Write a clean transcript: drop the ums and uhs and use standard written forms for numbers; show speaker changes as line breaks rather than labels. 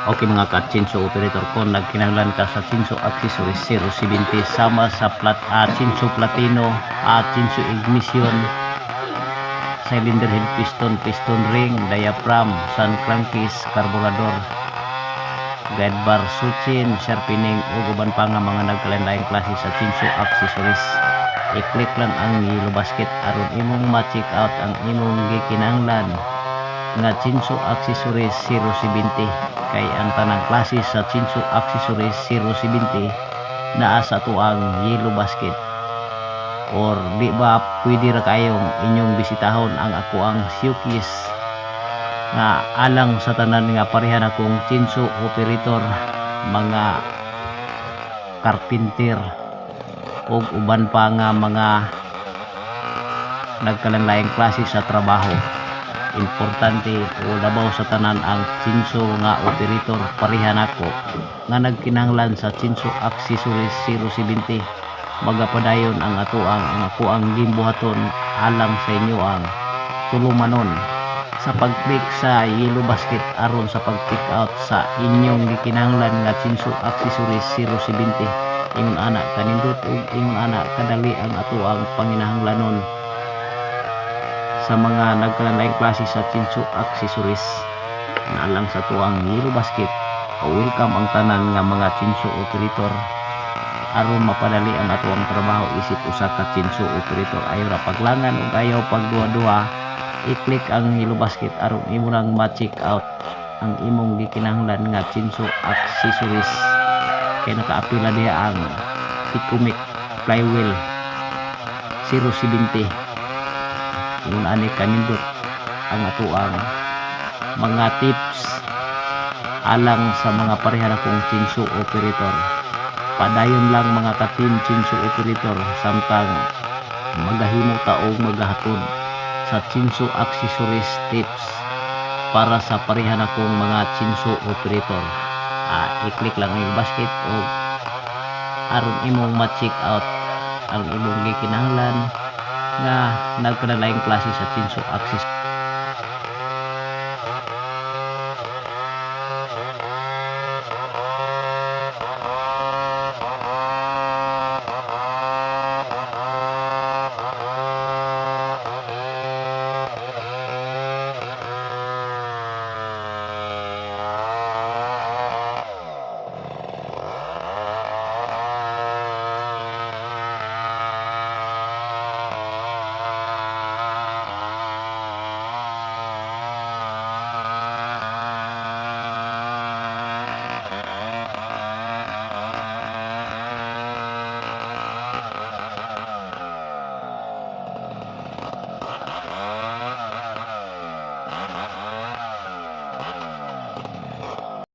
Okay mga ka-Chinso operator, kung nagkinahanglan ka sa Chinso accessories 070 sama sa Chinso Platino, Chinso Ignition, cylinder head piston, piston ring, diaphragm, sun crankcase, carburetor, guide bar, suchin, sharpening ug uban pa nga mga nagkalain-laing klase sa Chinso accessories. I-click lang ang yellow basket aron imong ma-check out ang imong gikinahanglan nga Chinso accessories 070. Kay ang tanang klase sa Chinso accessories 070 naa sa tuang yellow basket. Or di ba pwede ra kayong inyong bisitahon ang ako ang showcase nga alang sa tanan nga pareha na kong Chinso operator, mga carpenter ug uban pa nga mga nagkalanlaing klase sa trabaho. Importante o labaw sa tanan ang Chinso nga operator pareha nako nga nagkinahanglan sa Chinso accessories 070. Magapadayon ang ako ang gimbuhaton alang sa inyo ang tulumanon sa pag-click sa yellow basket aron sa pag-check out sa inyong gikinahanglan nga Chinso accessories 070. Ingon ana kanindot ug ingon ana kadali ang ang panginahanglanon sa mga nagkalain-laing klase sa Chinso accessories na alang sa tuang yellow basket. Welcome ang tanan nga mga Chinso operator aron mapadali ang ang trabaho isip usa ka Chinso operator. Ayaw ra paglangan ug ayaw pagduha-duha, i-click ang yellow basket aron imo lang ma-check out ang imong gikinahanglan nga Chinso accessories. Kay nakaapila diha ang Picomic flywheel 070. Kung ani kanindot ang ang mga tips alang sa mga pareha na kong Chinso operator. Padayon lang mga ka-team Chinso operator samtang magahimo ta og magahatod sa Chinso accessories tips para sa pareha na kong mga Chinso operator. I-click lang yung basket o aron imong ma-check out ang imong gikinahanglan nga nagkalain klase sa Chinso accessories.